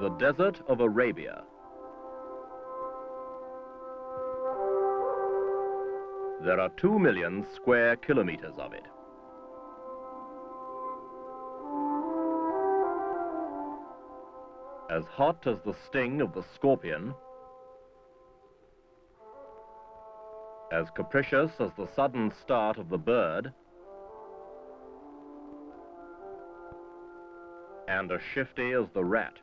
The desert of Arabia. There are 2 million square kilometers of it. As hot as the sting of the scorpion, as capricious as the sudden start of the bird, and as shifty as the rat.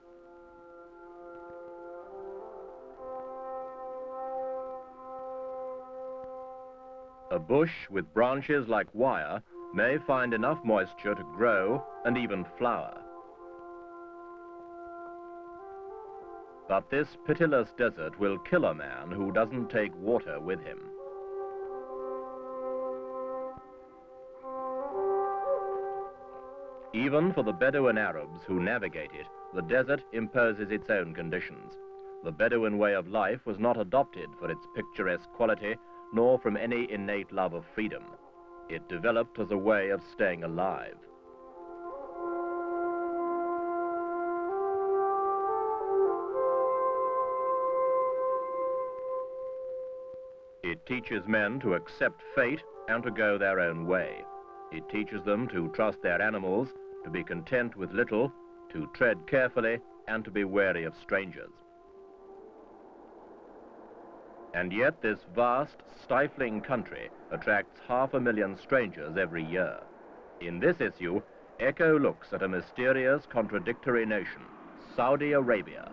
A bush with branches like wire may find enough moisture to grow and even flower. But this pitiless desert will kill a man who doesn't take water with him. Even for the Bedouin Arabs who navigate it, the desert imposes its own conditions. The Bedouin way of life was not adopted for its picturesque quality, nor from any innate love of freedom. It developed as a way of staying alive. It teaches men to accept fate and to go their own way. It teaches them to trust their animals, to be content with little, to tread carefully, and to be wary of strangers. And yet this vast, stifling country attracts 500,000 strangers every year. In this issue, Echo looks at a mysterious, contradictory nation, Saudi Arabia.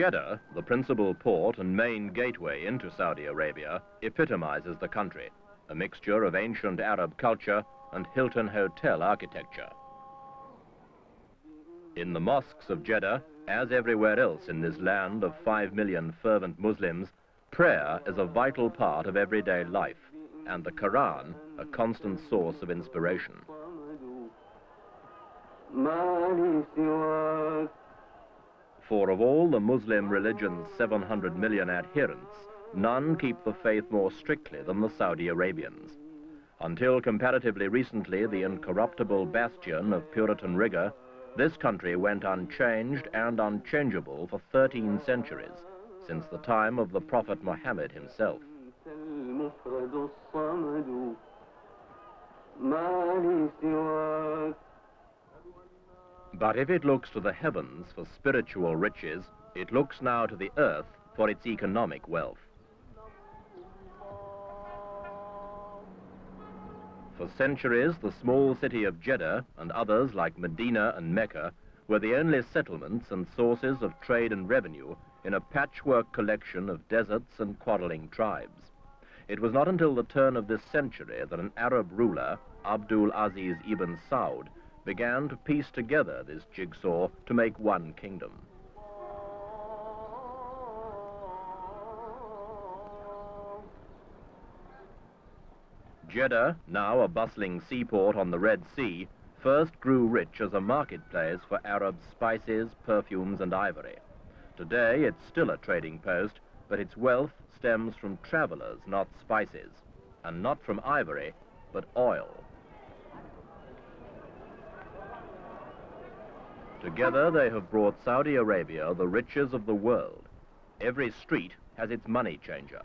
Jeddah, the principal port and main gateway into Saudi Arabia, epitomizes the country, a mixture of ancient Arab culture and Hilton Hotel architecture. In the mosques of Jeddah, as everywhere else in this land of 5 million fervent Muslims, prayer is a vital part of everyday life, and the Quran a constant source of inspiration. For of all the Muslim religion's 700 million adherents, none keep the faith more strictly than the Saudi Arabians. Until comparatively recently the incorruptible bastion of Puritan rigor, this country went unchanged and unchangeable for 13 centuries, since the time of the Prophet Muhammad himself. But if it looks to the heavens for spiritual riches, it looks now to the earth for its economic wealth. For centuries, the small city of Jeddah and others like Medina and Mecca were the only settlements and sources of trade and revenue in a patchwork collection of deserts and quarreling tribes. It was not until the turn of this century that an Arab ruler, Abdul Aziz ibn Saud, began to piece together this jigsaw to make one kingdom. Jeddah, now a bustling seaport on the Red Sea, first grew rich as a marketplace for Arab spices, perfumes, and ivory. Today it's still a trading post, but its wealth stems from travelers, not spices, and not from ivory, but oil. Together they have brought Saudi Arabia the riches of the world. Every street has its money changer.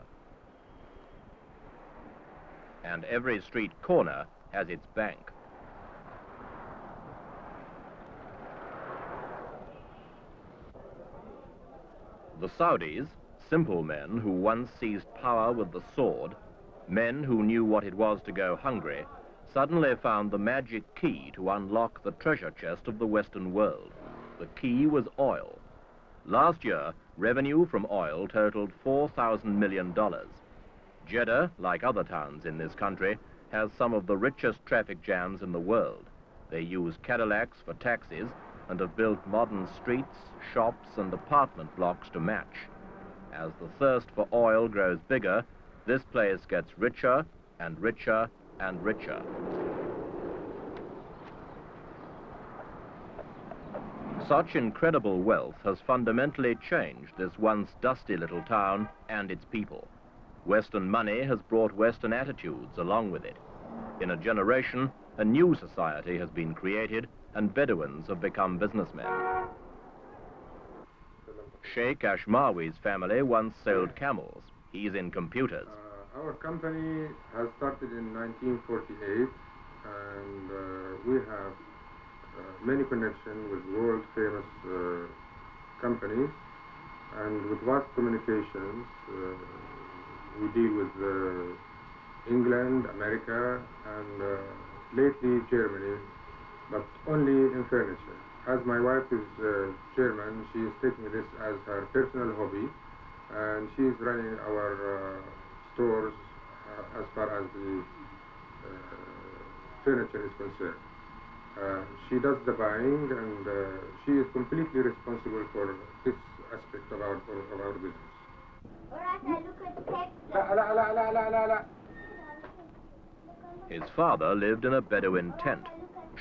And every street corner has its bank. The Saudis, simple men who once seized power with the sword, men who knew what it was to go hungry, suddenly found the magic key to unlock the treasure chest of the Western world. The key was oil. Last year, revenue from oil totaled $4,000 million. Jeddah, like other towns in this country, has some of the richest traffic jams in the world. They use Cadillacs for taxis and have built modern streets, shops and apartment blocks to match. As the thirst for oil grows bigger, this place gets richer and richer and richer. Such incredible wealth has fundamentally changed this once dusty little town and its people. Western money has brought Western attitudes along with it. In a generation, a new society has been created and Bedouins have become businessmen. Sheikh Ashmawi's family once sold camels. He's in computers. Our company has started in 1948 and we have many connections with world famous companies and with vast communications. We deal with England, America and lately Germany, but only in furniture. As my wife is German, she is taking this as her personal hobby and she is running our stores as far as the furniture is concerned. She does the buying and she is completely responsible for this aspect of our business. His father lived in a Bedouin tent.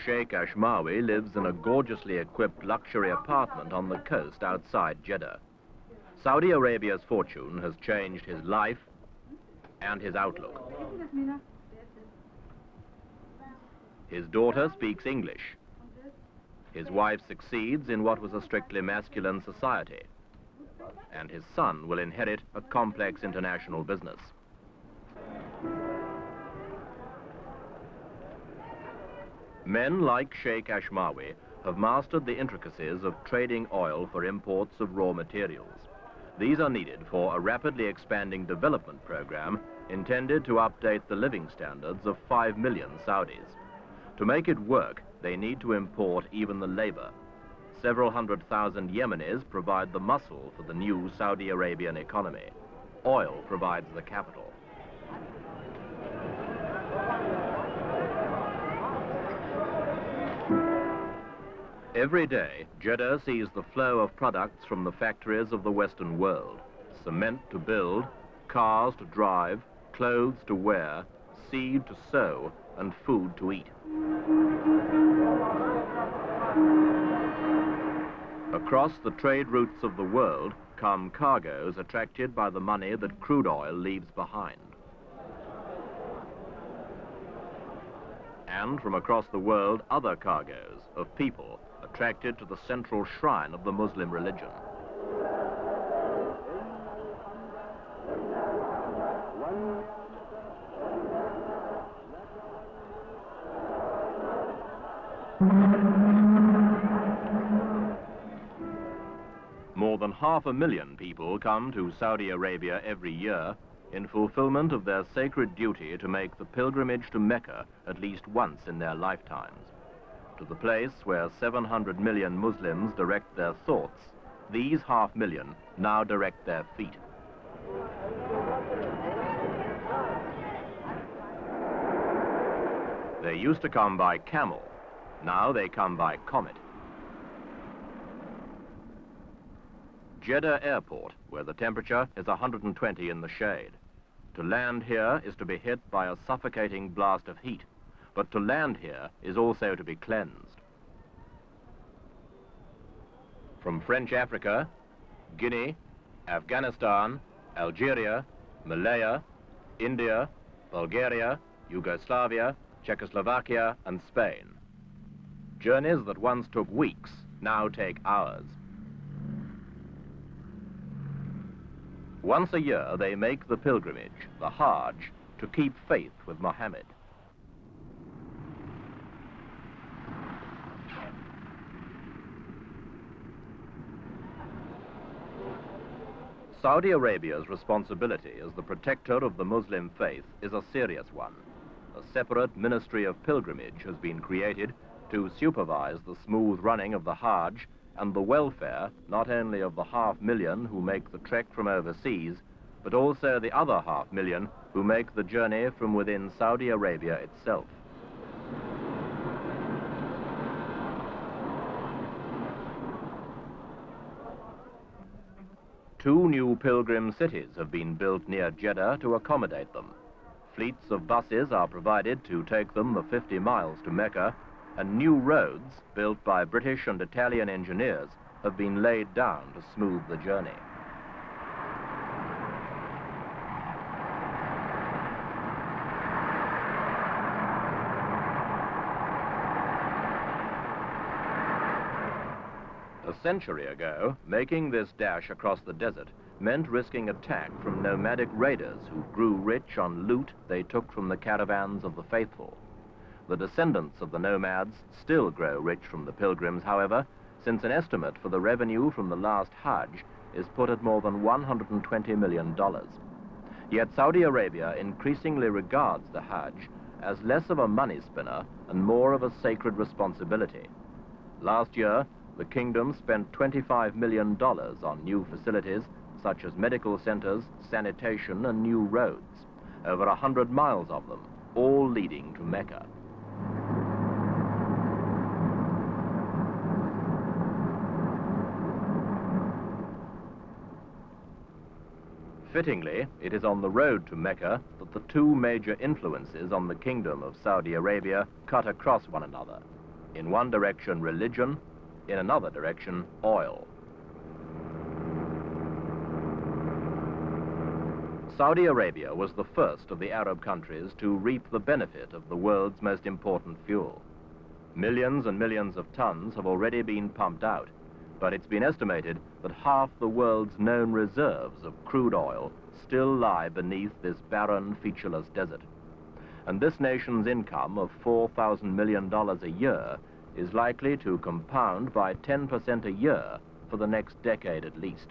Sheikh Ashmawi lives in a gorgeously equipped luxury apartment on the coast outside Jeddah. Saudi Arabia's fortune has changed his life and his outlook. His daughter speaks English. His wife succeeds in what was a strictly masculine society. And his son will inherit a complex international business. Men like Sheikh Ashmawi have mastered the intricacies of trading oil for imports of raw materials. These are needed for a rapidly expanding development program intended to update the living standards of 5 million Saudis. To make it work, they need to import even the labor. Several 100,000 Yemenis provide the muscle for the new Saudi Arabian economy. Oil provides the capital. Every day, Jeddah sees the flow of products from the factories of the Western world. Cement to build, cars to drive, clothes to wear, seed to sow, and food to eat. Across the trade routes of the world come cargoes attracted by the money that crude oil leaves behind. And from across the world, other cargoes of people attracted to the central shrine of the Muslim religion. More than 500,000 people come to Saudi Arabia every year in fulfillment of their sacred duty to make the pilgrimage to Mecca at least once in their lifetimes. To the place where 700 million Muslims direct their thoughts, these 500,000 now direct their feet. They used to come by camel, now they come by comet. Jeddah Airport, where the temperature is 120 in the shade. To land here is to be hit by a suffocating blast of heat, but to land here is also to be cleansed. From French Africa, Guinea, Afghanistan, Algeria, Malaya, India, Bulgaria, Yugoslavia, Czechoslovakia, and Spain. Journeys that once took weeks now take hours. Once a year, they make the pilgrimage, the Hajj, to keep faith with Muhammad. Saudi Arabia's responsibility as the protector of the Muslim faith is a serious one. A separate Ministry of Pilgrimage has been created to supervise the smooth running of the Hajj and the welfare not only of the 500,000 who make the trek from overseas, but also the other 500,000 who make the journey from within Saudi Arabia itself. Two new pilgrim cities have been built near Jeddah to accommodate them. Fleets of buses are provided to take them the 50 miles to Mecca, and new roads, built by British and Italian engineers, have been laid down to smooth the journey. A century ago, making this dash across the desert meant risking attack from nomadic raiders who grew rich on loot they took from the caravans of the faithful. The descendants of the nomads still grow rich from the pilgrims, however, since an estimate for the revenue from the last Hajj is put at more than $120 million. Yet Saudi Arabia increasingly regards the Hajj as less of a money spinner and more of a sacred responsibility. Last year, the kingdom spent $25 million on new facilities such as medical centers, sanitation, and new roads, over 100 miles of them, all leading to Mecca. Fittingly, it is on the road to Mecca that the two major influences on the kingdom of Saudi Arabia cut across one another. In one direction, religion; in another direction, oil. Saudi Arabia was the first of the Arab countries to reap the benefit of the world's most important fuel. Millions and millions of tons have already been pumped out, but it's been estimated that half the world's known reserves of crude oil still lie beneath this barren, featureless desert. And this nation's income of $4,000 million a year is likely to compound by 10% a year for the next decade at least.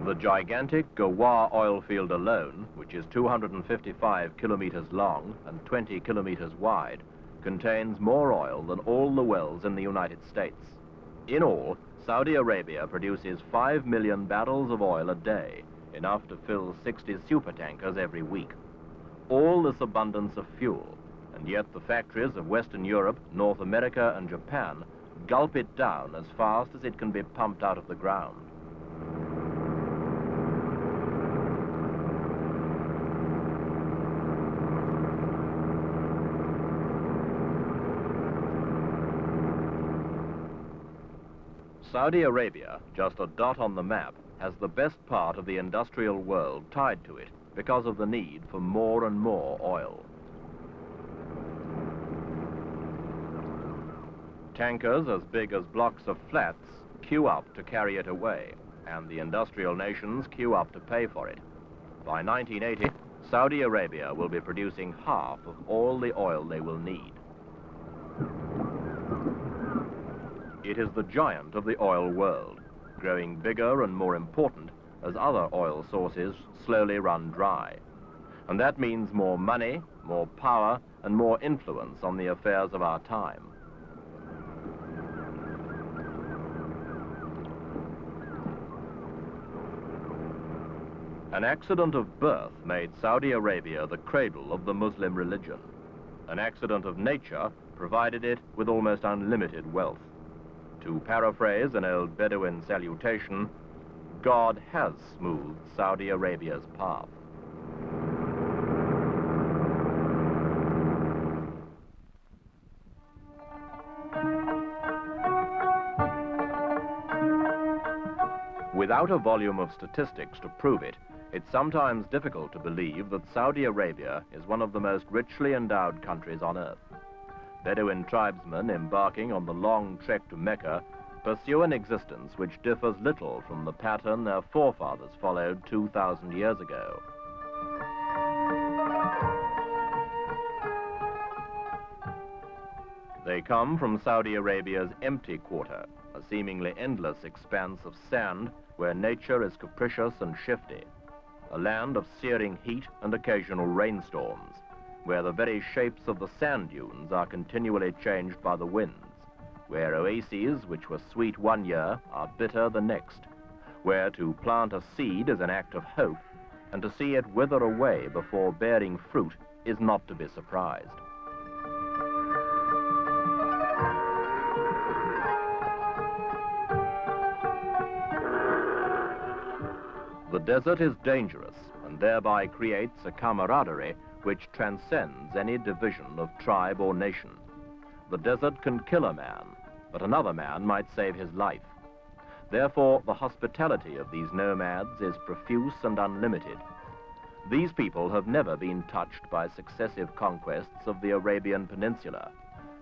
The gigantic Gawar oil field alone, which is 255 kilometers long and 20 kilometers wide, contains more oil than all the wells in the United States. In all, Saudi Arabia produces 5 million barrels of oil a day, enough to fill 60 supertankers every week. All this abundance of fuel, and yet the factories of Western Europe, North America, and Japan gulp it down as fast as it can be pumped out of the ground. Saudi Arabia, just a dot on the map, has the best part of the industrial world tied to it because of the need for more and more oil. Tankers as big as blocks of flats queue up to carry it away, and the industrial nations queue up to pay for it. By 1980, Saudi Arabia will be producing half of all the oil they will need. It is the giant of the oil world, growing bigger and more important as other oil sources slowly run dry. And that means more money, more power, and more influence on the affairs of our time. An accident of birth made Saudi Arabia the cradle of the Muslim religion. An accident of nature provided it with almost unlimited wealth. To paraphrase an old Bedouin salutation, God has smoothed Saudi Arabia's path. Without a volume of statistics to prove it, it's sometimes difficult to believe that Saudi Arabia is one of the most richly endowed countries on earth. Bedouin tribesmen embarking on the long trek to Mecca pursue an existence which differs little from the pattern their forefathers followed 2,000 years ago. They come from Saudi Arabia's empty quarter, a seemingly endless expanse of sand where nature is capricious and shifty, a land of searing heat and occasional rainstorms, where the very shapes of the sand dunes are continually changed by the winds, where oases which were sweet one year are bitter the next, where to plant a seed is an act of hope, and to see it wither away before bearing fruit is not to be surprised. The desert is dangerous and thereby creates a camaraderie which transcends any division of tribe or nation. The desert can kill a man, but another man might save his life. Therefore, the hospitality of these nomads is profuse and unlimited. These people have never been touched by successive conquests of the Arabian Peninsula,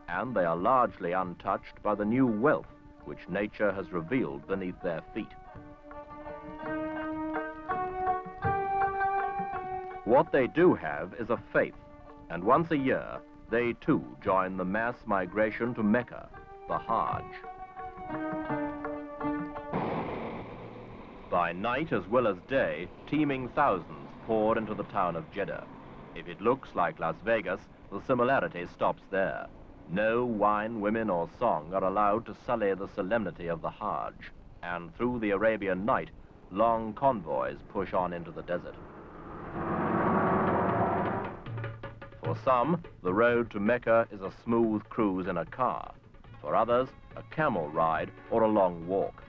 and they are largely untouched by the new wealth which nature has revealed beneath their feet. What they do have is a faith, and once a year, they too join the mass migration to Mecca, the Hajj. By night as well as day, teeming thousands pour into the town of Jeddah. If it looks like Las Vegas, the similarity stops there. No wine, women, or song are allowed to sully the solemnity of the Hajj, and through the Arabian night, long convoys push on into the desert. For some, the road to Mecca is a smooth cruise in a car. For others, a camel ride or a long walk.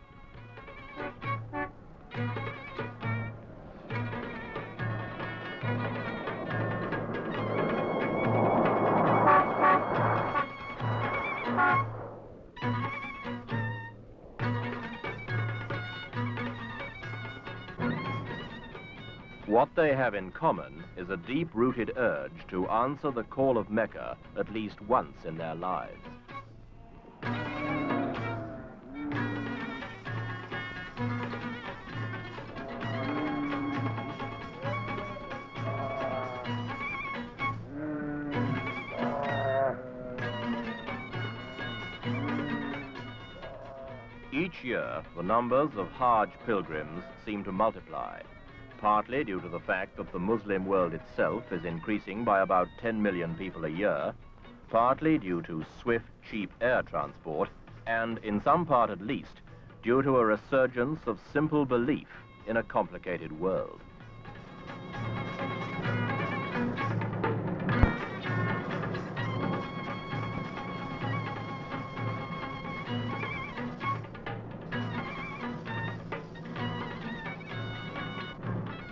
What they have in common is a deep-rooted urge to answer the call of Mecca at least once in their lives. Each year, the numbers of Hajj pilgrims seem to multiply, partly due to the fact that the Muslim world itself is increasing by about 10 million people a year, partly due to swift, cheap air transport, and in some part at least, due to a resurgence of simple belief in a complicated world.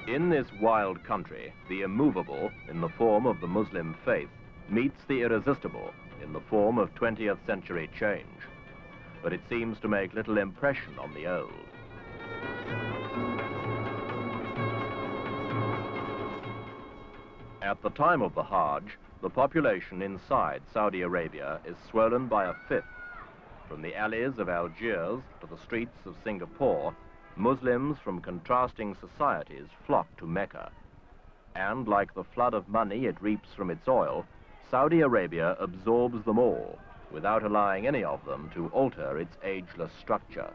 In this wild country, the immovable, in the form of the Muslim faith, meets the irresistible, in the form of 20th century change. But it seems to make little impression on the old. At the time of the Hajj, the population inside Saudi Arabia is swollen by a fifth. From the alleys of Algiers to the streets of Singapore, Muslims from contrasting societies flock to Mecca. And like the flood of money it reaps from its oil, Saudi Arabia absorbs them all, without allowing any of them to alter its ageless structure.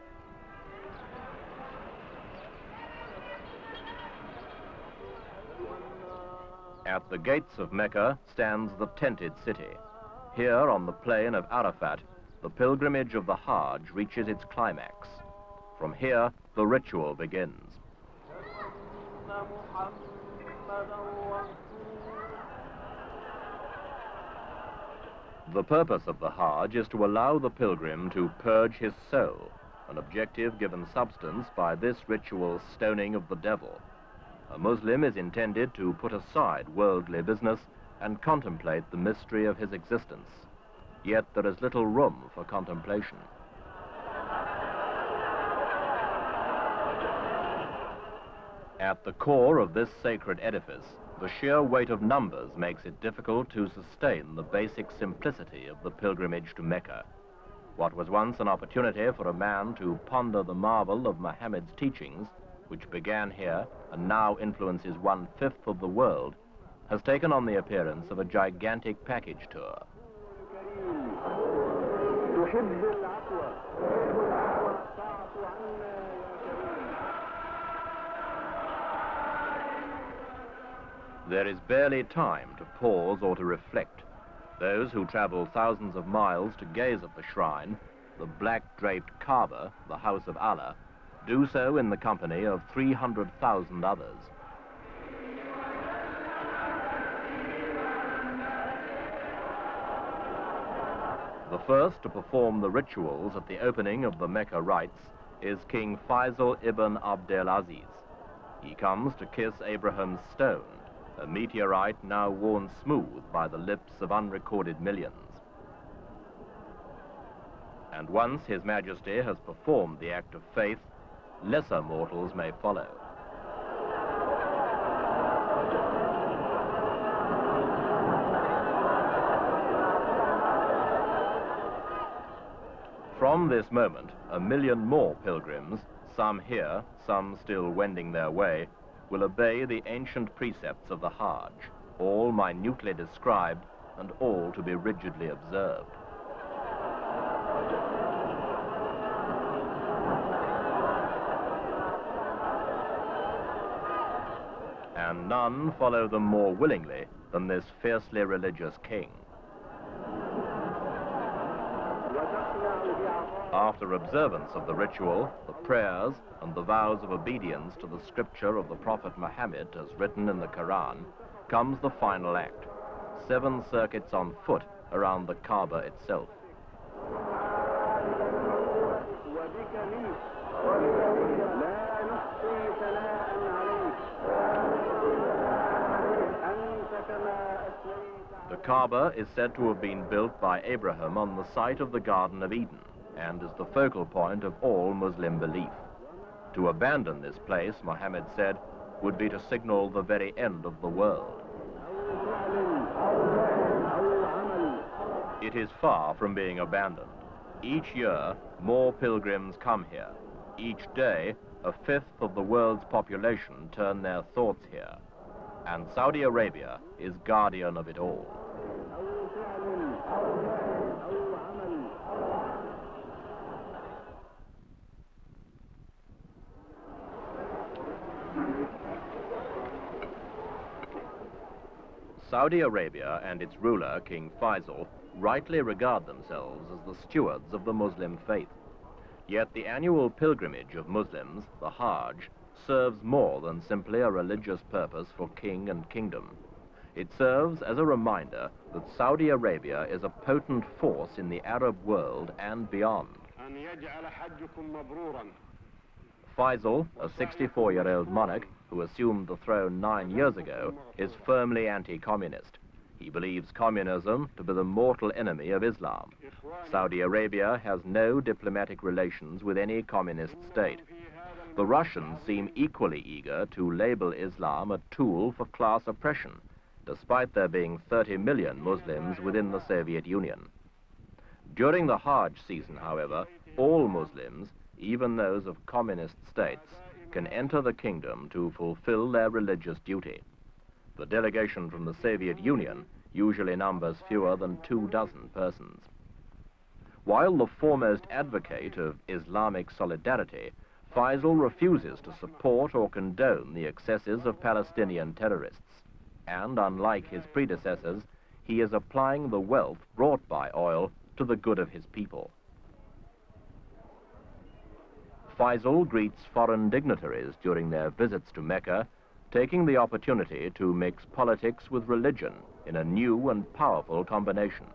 At the gates of Mecca stands the tented city. Here on the plain of Arafat, the pilgrimage of the Hajj reaches its climax. From here, the ritual begins. The purpose of the Hajj is to allow the pilgrim to purge his soul, an objective given substance by this ritual stoning of the devil. A Muslim is intended to put aside worldly business and contemplate the mystery of his existence. Yet there is little room for contemplation. At the core of this sacred edifice, the sheer weight of numbers makes it difficult to sustain the basic simplicity of the pilgrimage to Mecca. What was once an opportunity for a man to ponder the marvel of Muhammad's teachings, which began here and now influences 1/5 of the world, has taken on the appearance of a gigantic package tour. There is barely time to pause or to reflect. Those who travel thousands of miles to gaze at the shrine the black-draped Kaaba, the house of Allah, do so in the company of 300,000 others. The first to perform the rituals at the opening of the Mecca rites is King Faisal ibn Abdel Aziz. He comes to kiss Abraham's stone, a meteorite now worn smooth by the lips of unrecorded millions. And once His Majesty has performed the act of faith, lesser mortals may follow. From this moment, 1 million more pilgrims, some here, some still wending their way, will obey the ancient precepts of the Hajj, all minutely described and all to be rigidly observed. And none follow them more willingly than this fiercely religious king. After observance of the ritual, the prayers, and the vows of obedience to the scripture of the Prophet Muhammad as written in the Quran, comes the final act, 7 circuits on foot around the Kaaba itself. The Kaaba is said to have been built by Abraham on the site of the Garden of Eden, and is the focal point of all Muslim belief. To abandon this place, Muhammad said, would be to signal the very end of the world. It is far from being abandoned. Each year, more pilgrims come here. Each day, 1/5 of the world's population turn their thoughts here. And Saudi Arabia is guardian of it all. Saudi Arabia and its ruler, King Faisal, rightly regard themselves as the stewards of the Muslim faith. Yet the annual pilgrimage of Muslims, the Hajj, serves more than simply a religious purpose for king and kingdom. It serves as a reminder that Saudi Arabia is a potent force in the Arab world and beyond. Faisal, a 64-year-old monarch who assumed the throne 9 years ago, is firmly anti-communist. He believes communism to be the mortal enemy of Islam. Saudi Arabia has no diplomatic relations with any communist state. The Russians seem equally eager to label Islam a tool for class oppression, despite there being 30 million Muslims within the Soviet Union. During the Hajj season, however, all Muslims, even those of communist states, can enter the kingdom to fulfill their religious duty. The delegation from the Soviet Union usually numbers fewer than 24 persons. While the foremost advocate of Islamic solidarity, Faisal refuses to support or condone the excesses of Palestinian terrorists. And unlike his predecessors, he is applying the wealth brought by oil to the good of his people. Faisal greets foreign dignitaries during their visits to Mecca, taking the opportunity to mix politics with religion in a new and powerful combination.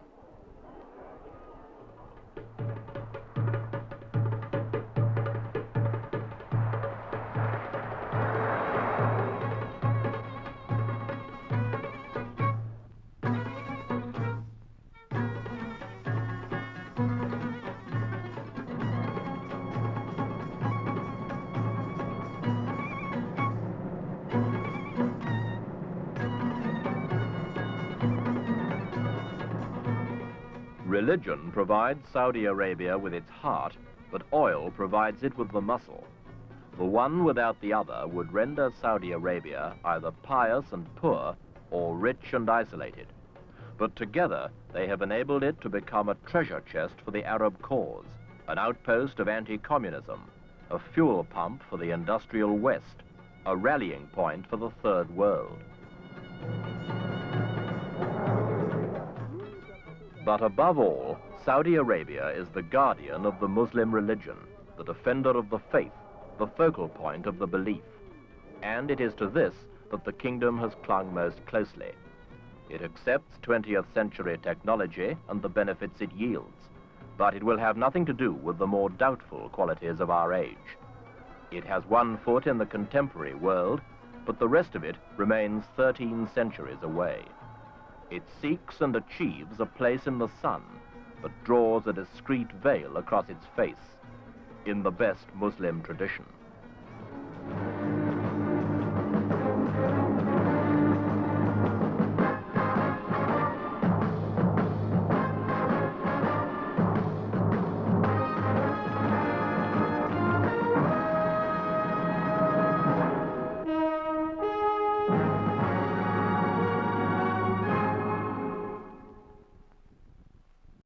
Religion provides Saudi Arabia with its heart, but oil provides it with the muscle. The one without the other would render Saudi Arabia either pious and poor or rich and isolated. But together, they have enabled it to become a treasure chest for the Arab cause, an outpost of anti-communism, a fuel pump for the industrial West, a rallying point for the Third World. But above all, Saudi Arabia is the guardian of the Muslim religion, the defender of the faith, the focal point of the belief. And it is to this that the kingdom has clung most closely. It accepts 20th century technology and the benefits it yields, but it will have nothing to do with the more doubtful qualities of our age. It has one foot in the contemporary world, but the rest of it remains 13 centuries away. It seeks and achieves a place in the sun, but draws a discreet veil across its face, in the best Muslim tradition.